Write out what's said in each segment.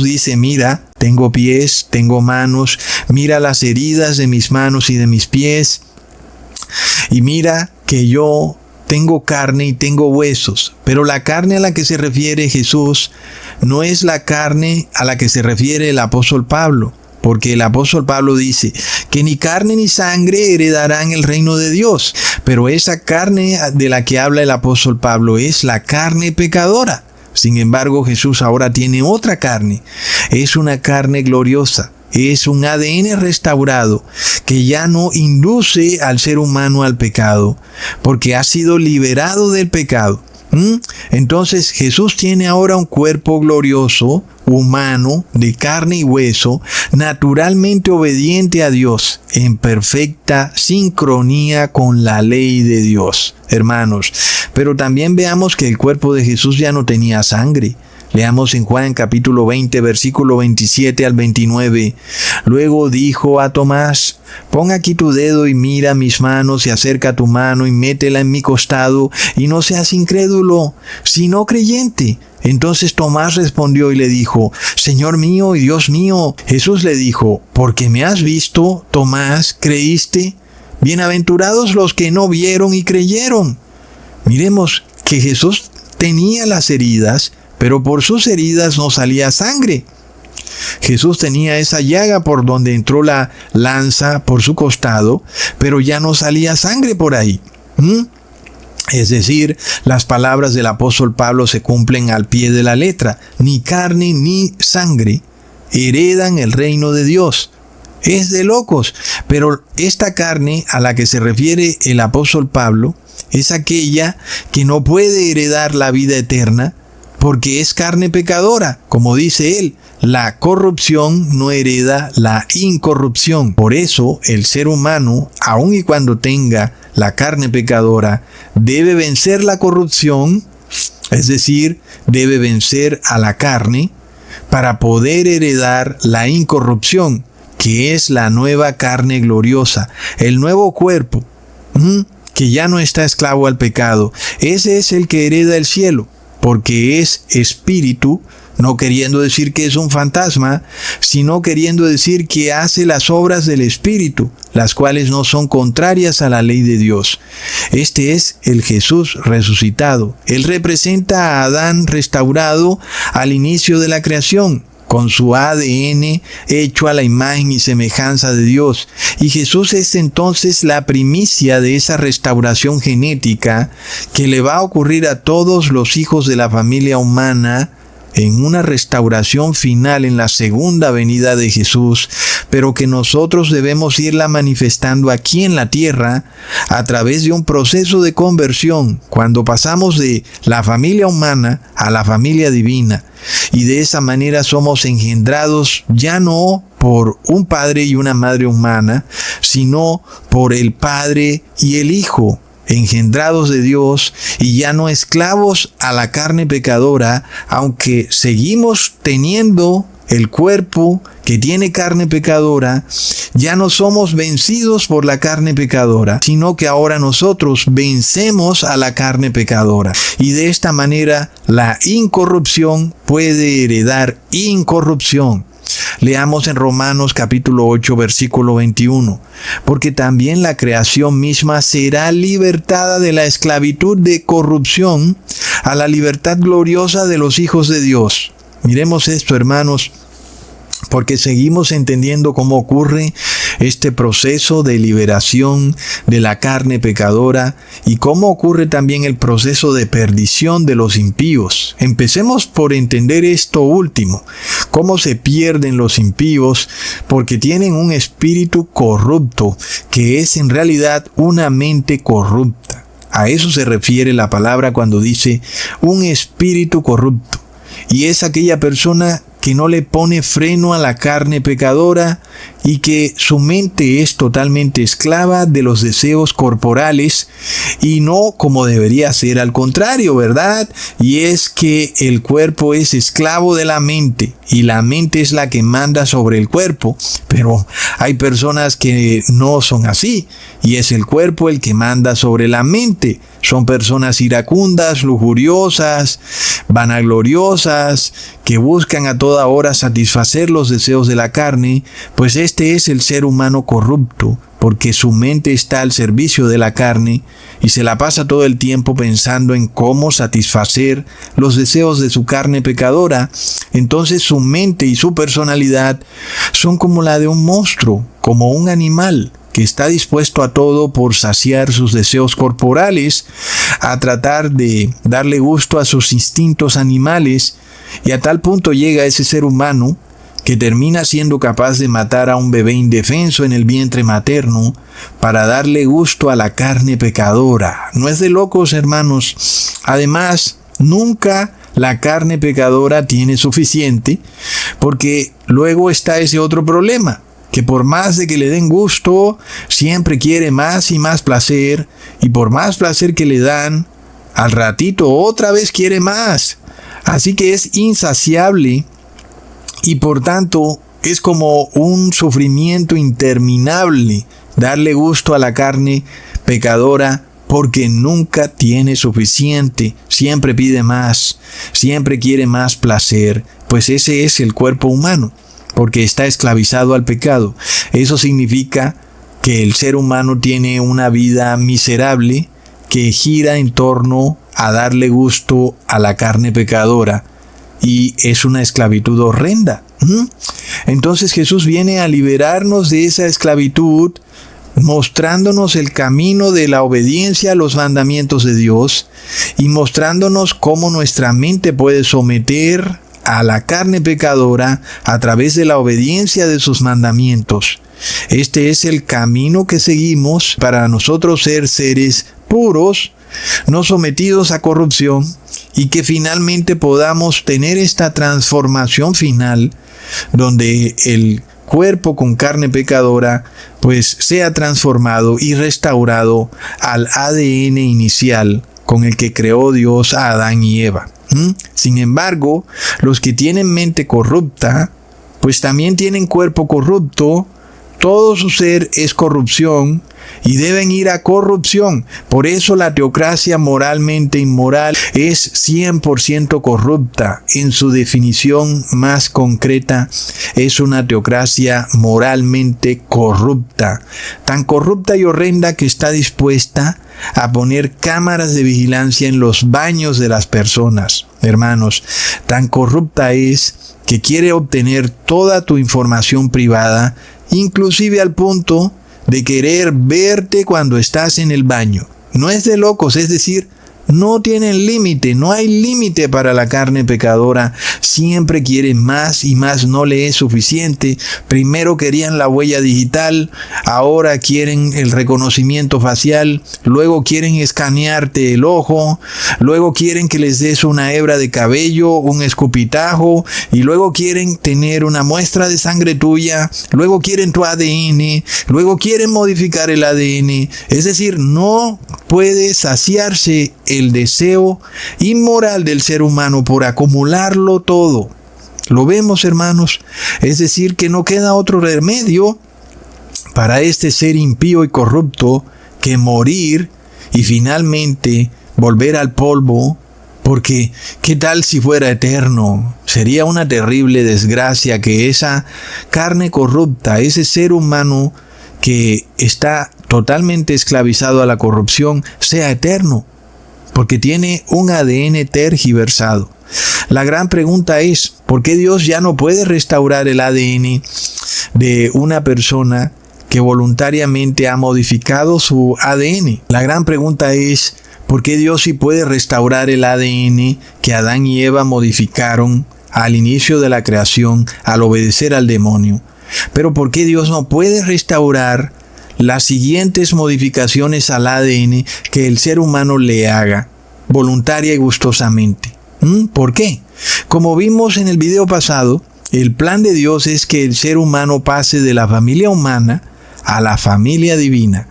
dice, mira, tengo pies, tengo manos, mira las heridas de mis manos y de mis pies, y mira que yo tengo carne y tengo huesos. Pero la carne a la que se refiere Jesús no es la carne a la que se refiere el apóstol Pablo, porque el apóstol Pablo dice que ni carne ni sangre heredarán el reino de Dios. Pero esa carne de la que habla el apóstol Pablo es la carne pecadora. Sin embargo, Jesús ahora tiene otra carne. Es una carne gloriosa. Es un ADN restaurado que ya no induce al ser humano al pecado, porque ha sido liberado del pecado. Entonces Jesús tiene ahora un cuerpo glorioso, humano, de carne y hueso, naturalmente obediente a Dios, en perfecta sincronía con la ley de Dios, hermanos. Pero también veamos que el cuerpo de Jesús ya no tenía sangre. Leamos en Juan capítulo 20, versículo 27 al 29. Luego dijo a Tomás, pon aquí tu dedo y mira mis manos, y acerca tu mano y métela en mi costado, y no seas incrédulo, sino creyente. Entonces Tomás respondió y le dijo, Señor mío y Dios mío. Jesús le dijo, porque me has visto, Tomás, ¿creíste? Bienaventurados los que no vieron y creyeron. Miremos que Jesús tenía las heridas, pero por sus heridas no salía sangre. Jesús tenía esa llaga por donde entró la lanza por su costado, pero ya no salía sangre por ahí. Es decir, las palabras del apóstol Pablo se cumplen al pie de la letra. Ni carne ni sangre heredan el reino de Dios. Es de locos. Pero esta carne a la que se refiere el apóstol Pablo es aquella que no puede heredar la vida eterna, porque es carne pecadora. Como dice él, la corrupción no hereda la incorrupción. Por eso el ser humano, aun y cuando tenga la carne pecadora, debe vencer la corrupción, es decir, debe vencer a la carne para poder heredar la incorrupción, que es la nueva carne gloriosa, el nuevo cuerpo, que ya no está esclavo al pecado. Ese es el que hereda el cielo, porque es espíritu, no queriendo decir que es un fantasma, sino queriendo decir que hace las obras del Espíritu, las cuales no son contrarias a la ley de Dios. Este es el Jesús resucitado. Él representa a Adán restaurado al inicio de la creación, con su ADN hecho a la imagen y semejanza de Dios. Y Jesús es entonces la primicia de esa restauración genética que le va a ocurrir a todos los hijos de la familia humana en una restauración final en la segunda venida de Jesús, pero que nosotros debemos irla manifestando aquí en la tierra a través de un proceso de conversión, cuando pasamos de la familia humana a la familia divina. Y de esa manera somos engendrados ya no por un padre y una madre humana, sino por el Padre y el Hijo, engendrados de Dios y ya no esclavos a la carne pecadora, aunque seguimos teniendo el cuerpo que tiene carne pecadora. Ya no somos vencidos por la carne pecadora, sino que ahora nosotros vencemos a la carne pecadora. Y de esta manera la incorrupción puede heredar incorrupción. Leamos en Romanos capítulo 8, versículo 21. Porque también la creación misma será libertada de la esclavitud de corrupción a la libertad gloriosa de los hijos de Dios. Miremos esto, hermanos, porque seguimos entendiendo cómo ocurre este proceso de liberación de la carne pecadora y cómo ocurre también el proceso de perdición de los impíos. Empecemos por entender esto último, cómo se pierden los impíos, porque tienen un espíritu corrupto, que es en realidad una mente corrupta. A eso se refiere la palabra cuando dice un espíritu corrupto. Y es aquella persona que no le pone freno a la carne pecadora y que su mente es totalmente esclava de los deseos corporales y no como debería ser, al contrario, ¿verdad? Y es que el cuerpo es esclavo de la mente y la mente es la que manda sobre el cuerpo, pero hay personas que no son así y es el cuerpo el que manda sobre la mente. Son personas iracundas, lujuriosas, vanagloriosas, que buscan a toda toda hora satisfacer los deseos de la carne, pues este es el ser humano corrupto, porque su mente está al servicio de la carne y se la pasa todo el tiempo pensando en cómo satisfacer los deseos de su carne pecadora. Entonces su mente y su personalidad son como la de un monstruo, como un animal que está dispuesto a todo por saciar sus deseos corporales, a tratar de darle gusto a sus instintos animales, y a tal punto llega ese ser humano que termina siendo capaz de matar a un bebé indefenso en el vientre materno para darle gusto a la carne pecadora. No es de locos, hermanos. Además, nunca la carne pecadora tiene suficiente, porque luego está ese otro problema, que por más de que le den gusto, siempre quiere más y más placer, y por más placer que le dan, al ratito otra vez quiere más. Así que es insaciable y por tanto es como un sufrimiento interminable darle gusto a la carne pecadora, porque nunca tiene suficiente, siempre pide más, siempre quiere más placer, pues ese es el cuerpo humano, porque está esclavizado al pecado. Eso significa que el ser humano tiene una vida miserable que gira en torno a darle gusto a la carne pecadora, y es una esclavitud horrenda. Entonces Jesús viene a liberarnos de esa esclavitud, mostrándonos el camino de la obediencia a los mandamientos de Dios y mostrándonos cómo nuestra mente puede someter a la carne pecadora a través de la obediencia de sus mandamientos. Este es el camino que seguimos para nosotros ser seres puros, no sometidos a corrupción, y que finalmente podamos tener esta transformación final donde el cuerpo con carne pecadora pues sea transformado y restaurado al ADN inicial con el que creó Dios a Adán y Eva. Sin embargo, los que tienen mente corrupta pues también tienen cuerpo corrupto. Todo su ser es corrupción y deben ir a corrupción. Por eso la teocracia moralmente inmoral es 100% corrupta. En su definición más concreta, es una teocracia moralmente corrupta. Tan corrupta y horrenda que está dispuesta a poner cámaras de vigilancia en los baños de las personas. Hermanos, tan corrupta es que quiere obtener toda tu información privada, inclusive al punto de querer verte cuando estás en el baño. No es de locos, es decir, no tienen límite, no hay límite para la carne pecadora. Siempre quiere más y más, no le es suficiente. Primero querían la huella digital, ahora quieren el reconocimiento facial, luego quieren escanearte el ojo, luego quieren que les des una hebra de cabello, un escupitajo, y luego quieren tener una muestra de sangre tuya, luego quieren tu ADN, luego quieren modificar el ADN. Es decir, no puede saciarse el deseo inmoral del ser humano por acumularlo todo. ¿Lo vemos, hermanos? Es decir, que no queda otro remedio para este ser impío y corrupto que morir y finalmente volver al polvo, porque ¿qué tal si fuera eterno? Sería una terrible desgracia que esa carne corrupta, ese ser humano que está totalmente esclavizado a la corrupción, sea eterno, porque tiene un ADN tergiversado. La gran pregunta es, ¿por qué Dios ya no puede restaurar el ADN de una persona que voluntariamente ha modificado su ADN? La gran pregunta es, ¿por qué Dios sí puede restaurar el ADN que Adán y Eva modificaron al inicio de la creación al obedecer al demonio? Pero ¿por qué Dios no puede restaurar las siguientes modificaciones al ADN que el ser humano le haga voluntaria y gustosamente? ¿Por qué? Como vimos en el video pasado, el plan de Dios es que el ser humano pase de la familia humana a la familia divina,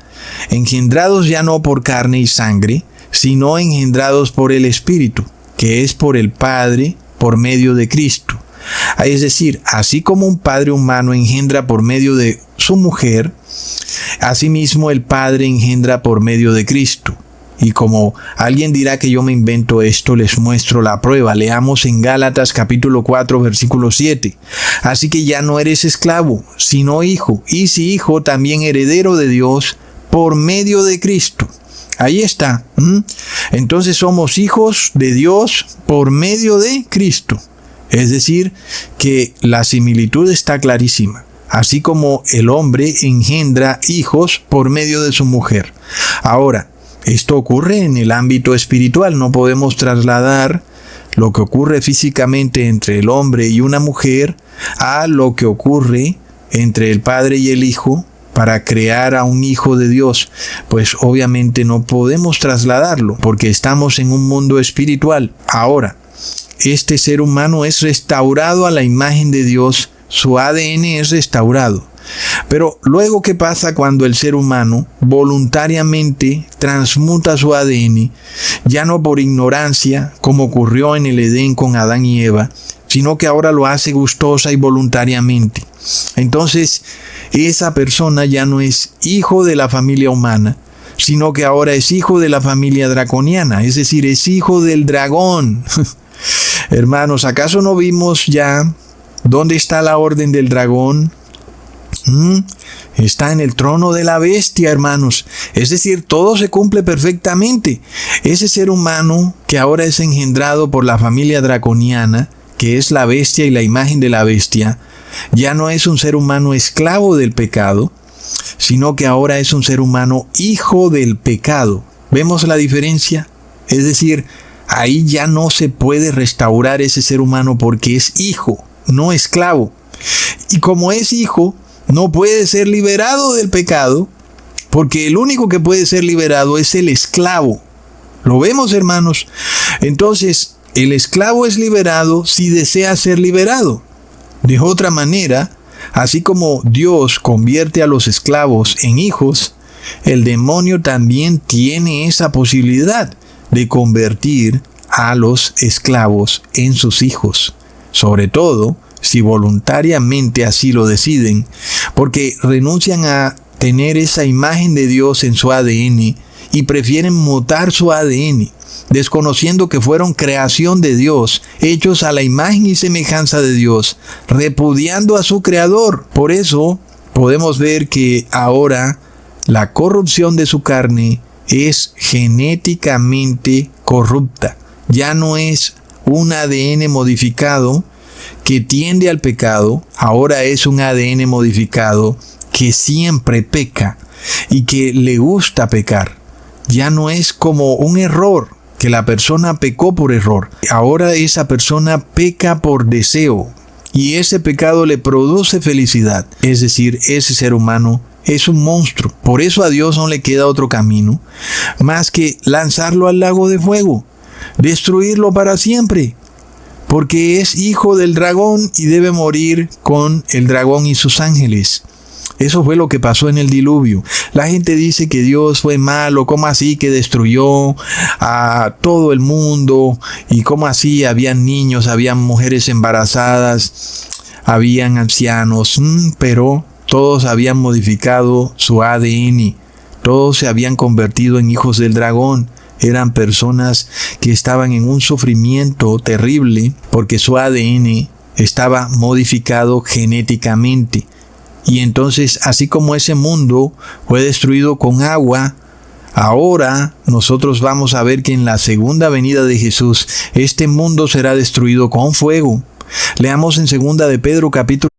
engendrados ya no por carne y sangre, sino engendrados por el Espíritu, que es por el Padre por medio de Cristo. Es decir, así como un padre humano engendra por medio de su mujer, asimismo el Padre engendra por medio de Cristo. Y como alguien dirá que yo me invento esto, les muestro la prueba. Leamos en Gálatas capítulo 4, versículo 7. Así que ya no eres esclavo, sino hijo. Y si hijo, también heredero de Dios por medio de Cristo. Ahí está. Entonces somos hijos de Dios por medio de Cristo. Es decir, que la similitud está clarísima. Así como el hombre engendra hijos por medio de su mujer. Ahora, esto ocurre en el ámbito espiritual. No podemos trasladar lo que ocurre físicamente entre el hombre y una mujer a lo que ocurre entre el Padre y el Hijo para crear a un hijo de Dios. Pues obviamente no podemos trasladarlo porque estamos en un mundo espiritual. Ahora, este ser humano es restaurado a la imagen de Dios. Su ADN es restaurado. Pero luego, ¿qué pasa cuando el ser humano voluntariamente transmuta su ADN? Ya no por ignorancia, como ocurrió en el Edén con Adán y Eva, sino que ahora lo hace gustosa y voluntariamente. Entonces, esa persona ya no es hijo de la familia humana, sino que ahora es hijo de la familia draconiana, es decir, es hijo del dragón. Hermanos, ¿acaso no vimos ya dónde está la orden del dragón? Está en el trono de la bestia, hermanos. Es decir, todo se cumple perfectamente. Ese ser humano que ahora es engendrado por la familia draconiana, que es la bestia y la imagen de la bestia, ya no es un ser humano esclavo del pecado, sino que ahora es un ser humano hijo del pecado. ¿Vemos la diferencia? Es decir, ahí ya no se puede restaurar ese ser humano porque es hijo, no esclavo. Y como es hijo, no puede ser liberado del pecado, porque el único que puede ser liberado es el esclavo. ¿Lo vemos, hermanos? Entonces, el esclavo es liberado si desea ser liberado. De otra manera, así como Dios convierte a los esclavos en hijos, el demonio también tiene esa posibilidad de convertir a los esclavos en sus hijos. Sobre todo, si voluntariamente así lo deciden, porque renuncian a tener esa imagen de Dios en su ADN y prefieren mutar su ADN, desconociendo que fueron creación de Dios, hechos a la imagen y semejanza de Dios, repudiando a su Creador. Por eso podemos ver que ahora la corrupción de su carne es genéticamente corrupta. Ya no es un ADN modificado que tiende al pecado, ahora es un ADN modificado que siempre peca y que le gusta pecar. Ya no es como un error, que la persona pecó por error. Ahora esa persona peca por deseo y ese pecado le produce felicidad. Es decir, ese ser humano es un monstruo. Por eso a Dios no le queda otro camino más que lanzarlo al lago de fuego, destruirlo para siempre. Porque es hijo del dragón y debe morir con el dragón y sus ángeles. Eso fue lo que pasó en el diluvio. La gente dice que Dios fue malo, ¿cómo así que destruyó a todo el mundo? ¿Y cómo así? Habían niños, habían mujeres embarazadas, habían ancianos, pero todos habían modificado su ADN, todos se habían convertido en hijos del dragón. Eran personas que estaban en un sufrimiento terrible porque su ADN estaba modificado genéticamente. Y entonces, así como ese mundo fue destruido con agua, ahora nosotros vamos a ver que en la segunda venida de Jesús, este mundo será destruido con fuego. Leamos en 2 de Pedro capítulo